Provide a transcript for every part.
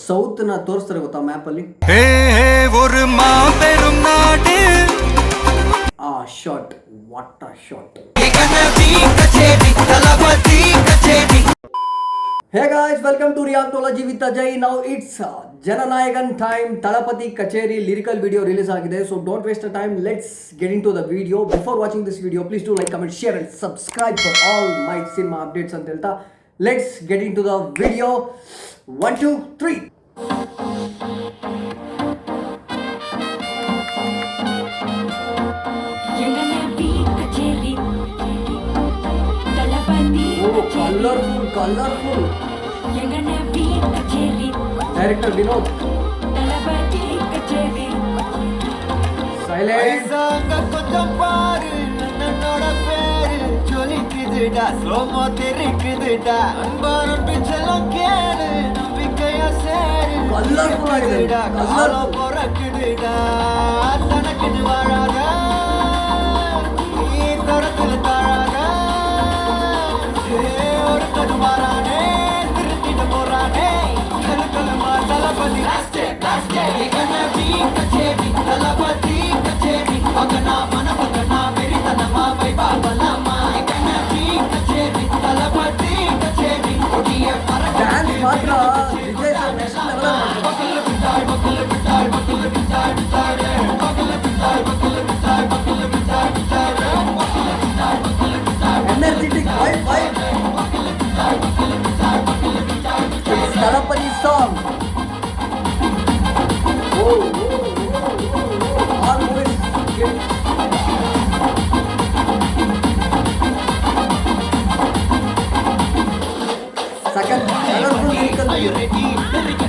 ಸೌತ್ನ ತೋರಿಸ್ತಾರೆ ಗೊತ್ತಾ ಮ್ಯಾಪಲ್ಲಿ. ஒரு மாபெரும் நாடு ಆ shot, what a shot. Hey guys, welcome to Reactology with Ajay. Now it's Jananayagan time. Talapati Kacheri lyrical video release agide. So don't waste the time. Let's get into the video. Before watching this video, please do like, comment, share and subscribe for all my cinema updates and delta. Let's get into the video. 1, 2, 3. Colorful. Director Vinod. Silent. கொஞ்சம் பாரு நன்னோட பேரு ஜொலிக்குதுடா சோமோ தெரிக்குதுடா அன்பான பிச்செல்லாம் கேளு நம்பிக்கையா சேரு Colorful ஆகுதுடா. காலம் பொறக்குதுடா தனக்குன்னு வாழாத நீ தரத்துல தாழாத ஒரு கடுமாறானே திருத்திட்டு போறானே கலுக்கலுமா தளபதி கச்சேரி தளபதி கச்சேரி பகனா மன பகனா வெறித்தனமா வைபாபலமா கச்சேரி தளபதி கச்சேரி கொடிய Dance ಮಾತ್ರ Vijay sir next level energetic vibe. It's Talapati song. Always get second colorful lyrical video.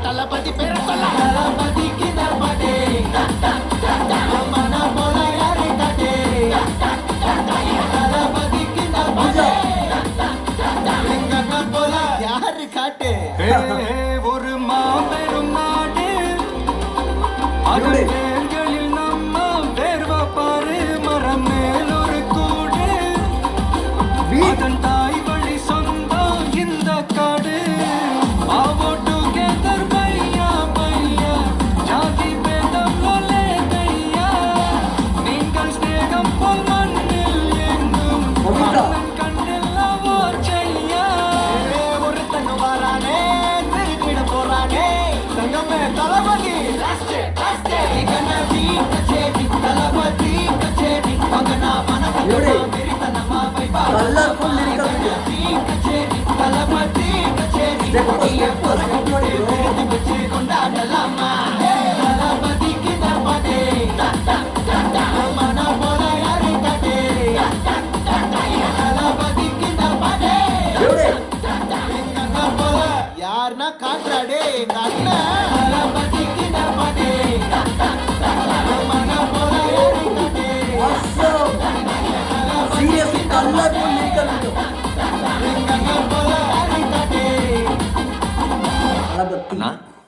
தளபதி பேர சொல்ல தளபதிக்கு தர்மடே மன போல யாரை காட்டே தளபதிக்கு தர்மடே எங்க போல யாரு காட்டே ஒரு மாபெரும் நாடு அதன் வேர்களில் நம்ம வேர்வ பாரு மரம் மேல் ஒரு கூடு அதன் தாய் வழி சொந்தம் இந்த காடு ஆவோ டுகெதர் பையா பையா ஜாதி பேதம் லோலே தையா நீங்கள் ஸ்நேகம் போல் மண்ணில் எங்கும் மன்னன் கண்டெல்லவோ செய்யா ஒரு தங்க வரானே திருக்கிட போறானே தங்கமே தளபதி கச்சேரி தளபதி கச்சேரி பகனா மன பகனா வெறித்தனமா Colorful lyrical video. கச்சேரி தளபதி கச்சேரி வச்சு கொண்டாடலாமா தளபதிக்கு தர்மடே மன போல யாரை காட்டே தளபதிக்கு தர்மடே யாருன்னா காட்டுறாடே எங்க அண்ணன் தளபதிக்கு தர்மடே மன போல யாரை காட்டே Awesome. Seriously colorful lyrical video. Talapati.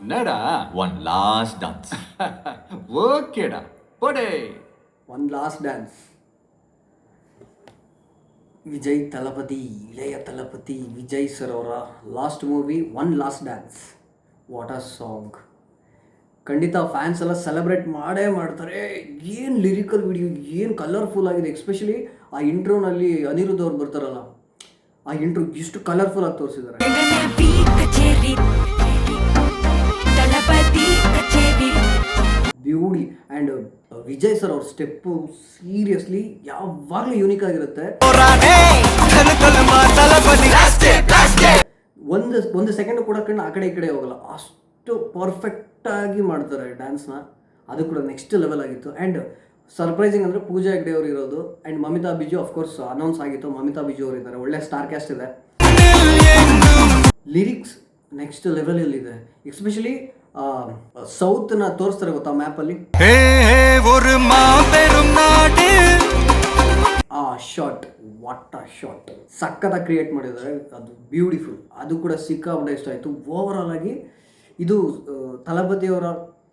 என்னடா One last dance. ஓகேடா போடே One last dance. Vijay ತಲಪತಿ, ಇಳೆಯ ತಲಪತಿ Vijay sir ಅವರ last movie one last dance. What a song. ಖಂಡಿತ ಫ್ಯಾನ್ಸ್ ಎಲ್ಲ ಸೆಲೆಬ್ರೇಟ್ ಮಾಡೇ ಮಾಡ್ತಾರೆ. ಏನು ಲಿರಿಕಲ್ ವಿಡಿಯೋ, ಏನು ಕಲರ್ಫುಲ್ ಆಗಿದೆ. ಎಸ್ಪೆಷಲಿ ಆ ಇಂಟ್ರೋನಲ್ಲಿ ಅನಿರುದ್ಧ್ ಅವ್ರು ಬರ್ತಾರಲ್ಲ, ಆ ಇಂಟ್ರೋ ಎಷ್ಟು ಕಲರ್ಫುಲ್ ಆಗಿ ತೋರಿಸಿದ್ದಾರೆ. ಬ್ಯೂಟಿ ಆ್ಯಂಡ್ ವಿಜಯ್ ಸರ್ ಅವ್ರ ಸ್ಟೆಪ್ಪು ಸೀರಿಯಸ್ಲಿ ಯಾವಾಗಲೂ ಯೂನಿಕ್ ಆಗಿರುತ್ತೆ. ಒಂದು ಸೆಕೆಂಡ್ ಕೂಡ ಕಣ್ಣು ಆ ಕಡೆ ಈ ಕಡೆ ಹೋಗಲ್ಲ, ಅಷ್ಟು ಪರ್ಫೆಕ್ಟಾಗಿ ಮಾಡ್ತಾರೆ ಡ್ಯಾನ್ಸ್ನ. ಅದು ಕೂಡ ನೆಕ್ಸ್ಟ್ ಲೆವೆಲ್ ಆಗಿತ್ತು. ಆ್ಯಂಡ್ ಸರ್ಪ್ರೈಸಿಂಗ್ ಅಂದರೆ ಪೂಜಾ ಹೆಗ್ಡೆ ಅವರು ಇರೋದು and Mamitha Baiju of course announce ಆಗಿತ್ತು. ಮಮಿತಾ ಬಿಜು ಅವರು ಇದ್ದಾರೆ, ಒಳ್ಳೆ ಸ್ಟಾರ್ ಕ್ಯಾಸ್ಟ್ ಇದೆ. ಲಿರಿಕ್ಸ್ ನೆಕ್ಸ್ಟ್ ಲೆವೆಲಲ್ಲಿದೆ. ಎಸ್ಪೆಷಲಿ ಸೌತ್ನ ತೋರಿಸ್ತಾರೆ ಗೊತ್ತಾ ಮ್ಯಾಪಲ್ಲಿ. ஒரு மாபெரும் நாடு ಆ ಶಾಟ್, ವಾಟ್ ಅ ಶಾಟ್. ಸಕ್ಕತ್ತಾಗಿ ಕ್ರಿಯೇಟ್ ಮಾಡಿದ್ದಾರೆ, ಅದು ಬ್ಯೂಟಿಫುಲ್. ಅದು ಕೂಡ ಸಿಕ್ಕಾಪಟ್ಟೆ ಇಷ್ಟ ಆಯಿತು. ಓವರಾಲ್ ಆಗಿ ಇದು ತಲಪತಿಯವರ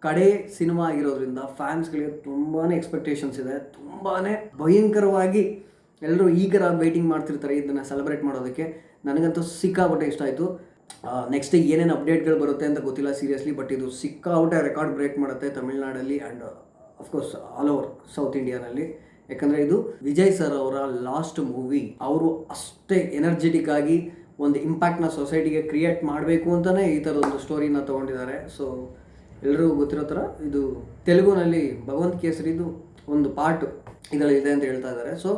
ಕಡೆ ಸಿನಿಮಾ ಆಗಿರೋದ್ರಿಂದ ಫ್ಯಾನ್ಸ್ಗಳಿಗೆ ತುಂಬಾ ಎಕ್ಸ್ಪೆಕ್ಟೇಷನ್ಸ್ ಇದೆ, ತುಂಬಾ ಭಯಂಕರವಾಗಿ ಎಲ್ಲರೂ ಈಗರ ವೆಯ್ಟಿಂಗ್ ಮಾಡ್ತಿರ್ತಾರೆ ಇದನ್ನು ಸೆಲೆಬ್ರೇಟ್ ಮಾಡೋದಕ್ಕೆ. ನನಗಂತೂ ಸಿಕ್ಕಾಪಟ್ಟೆ ಇಷ್ಟ ಆಯಿತು. ನೆಕ್ಸ್ಟ್ ಏನೇನು ಅಪ್ಡೇಟ್ಗಳು ಬರುತ್ತೆ ಅಂತ ಗೊತ್ತಿಲ್ಲ ಸೀರಿಯಸ್ಲಿ, ಬಟ್ ಇದು ಸಿಕ್ಕಾಪಟ್ಟೆ ರೆಕಾರ್ಡ್ ಬ್ರೇಕ್ ಮಾಡುತ್ತೆ ತಮಿಳ್ನಾಡಲ್ಲಿ and of course all over south ಇಂಡಿಯಾನಲ್ಲಿ. ಯಾಕಂದರೆ ಇದು ವಿಜಯ್ ಸರ್ ಅವರ ಲಾಸ್ಟ್ ಮೂವಿ. ಅವರು ಅಷ್ಟೇ ಎನರ್ಜೆಟಿಕ್ ಆಗಿ ಒಂದು ಇಂಪ್ಯಾಕ್ಟ್ನ ಸೊಸೈಟಿಗೆ ಕ್ರಿಯೇಟ್ ಮಾಡಬೇಕು ಅಂತಲೇ ಈ ಥರದೊಂದು ಸ್ಟೋರಿನ ತೊಗೊಂಡಿದ್ದಾರೆ. ಸೊ ಎಲ್ಲರಿಗೂ ಗೊತ್ತಿರೋ ಥರ ಇದು ತೆಲುಗುನಲ್ಲಿ ಭಗವಂತ ಕೇಸರಿದು ಒಂದು ಪಾರ್ಟ್ ಇದರಲ್ಲಿ ಇದೆ ಅಂತ ಹೇಳ್ತಾ ಇದ್ದಾರೆ. ಸೊ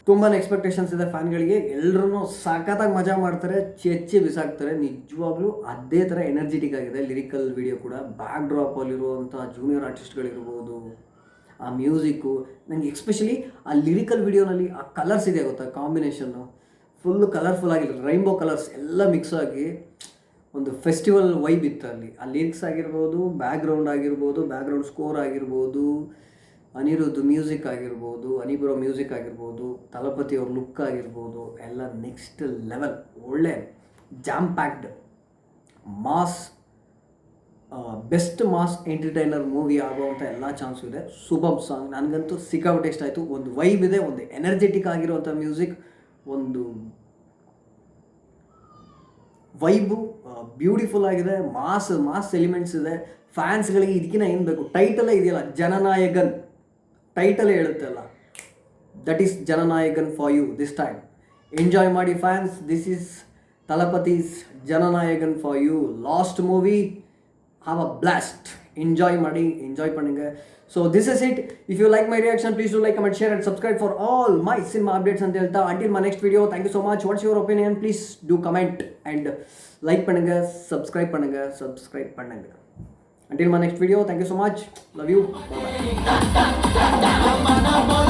ತುಂಬಾ ಎಕ್ಸ್ಪೆಕ್ಟೇಷನ್ಸ್ ಇದೆ ಫ್ಯಾನ್ಗಳಿಗೆ. ಎಲ್ಲರೂ ಸಖತ್ತಾಗಿ ಮಜಾ ಮಾಡ್ತಾರೆ, ಚೆಚ್ಚಿ ಬಿಸಾಕ್ತಾರೆ. ನಿಜವಾಗ್ಲೂ ಅದೇ ಥರ ಎನರ್ಜೆಟಿಕ್ ಆಗಿದೆ ಲಿರಿಕಲ್ ವಿಡಿಯೋ ಕೂಡ. ಬ್ಯಾಕ್ ಡ್ರಾಪಲ್ಲಿರುವಂಥ ಜೂನಿಯರ್ ಆರ್ಟಿಸ್ಟ್ಗಳಿರ್ಬೋದು, ಆ ಮ್ಯೂಸಿಕ್ಕು, ನನಗೆ ಎಕ್ಸ್ಪೆಷಲಿ ಆ ಲಿರಿಕಲ್ ವಿಡಿಯೋನಲ್ಲಿ ಆ ಕಲರ್ಸ್ ಇದೆ ಗೊತ್ತಾ, ಕಾಂಬಿನೇಷನ್ನು ಫುಲ್ಲು ಕಲರ್ಫುಲ್ ಆಗಿಲ್ಲ, ರೈನ್ಬೋ ಕಲರ್ಸ್ ಎಲ್ಲ ಮಿಕ್ಸ್ ಆಗಿ ಒಂದು ಫೆಸ್ಟಿವಲ್ ವೈಬ್ ಇತ್ತು ಅಲ್ಲಿ. ಆ ಲಿರಿಕ್ಸ್ ಆಗಿರ್ಬೋದು, ಬ್ಯಾಕ್ಗ್ರೌಂಡ್ ಸ್ಕೋರ್ ಆಗಿರ್ಬೋದು, ಅನಿರುದ್ಧ್ ಮ್ಯೂಸಿಕ್ ಆಗಿರ್ಬೋದು, ಅನಿಬ್ರೋ ಮ್ಯೂಸಿಕ್ ಆಗಿರ್ಬೋದು, ತಲಪತಿ ಅವ್ರ ಲುಕ್ ಆಗಿರ್ಬೋದು, ಎಲ್ಲ ನೆಕ್ಸ್ಟ್ ಲೆವೆಲ್. ಒಳ್ಳೆ jam packed mass, best mass entertainer movie ಆಗುವಂಥ ಎಲ್ಲ ಚಾನ್ಸು ಇದೆ. ಶುಭಮ್ ಸಾಂಗ್ ನನಗಂತೂ ಸಿಕ್ಕಾಪಟ್ಟೆ ಇಷ್ಟ ಆಯಿತು. ಒಂದು ವೈಬ್ ಇದೆ, ಒಂದು ಎನರ್ಜೆಟಿಕ್ ಆಗಿರುವಂಥ ಮ್ಯೂಸಿಕ್, ಒಂದು ವೈಬು ಬ್ಯೂಟಿಫುಲ್ ಆಗಿದೆ, ಮಾಸ್ ಎಲಿಮೆಂಟ್ಸ್ ಇದೆ. ಫ್ಯಾನ್ಸ್ಗಳಿಗೆ ಇದಕ್ಕಿಂತ ಏನು ಬೇಕು? ಟೈಟಲೇ ಇದೆಯಲ್ಲ, ಜನನಾಯಕನ್, ಟೈಟಲೇ ಹೇಳುತ್ತೆ ಅಲ್ಲ, that is Jananayagan for you this time. Enjoy ಮಾಡಿ fans, this is Thalapathy's Jananayagan for you, last movie. Have a blast, enjoy ಮಾಡಿ, ಎಂಜಾಯ್ ಪಣ್ಣುங்க. So this is it. If you like my reaction please do like, comment, share and subscribe for all my cinema updates ಅಂತ ಹೇಳ್ತಾ until my next video. Thank you so much. What's your opinion? Please do comment and like பண்ணுங்கள், subscribe பண்ணுங்கள். Until my next video, thank you so much. Love you. Bye bye.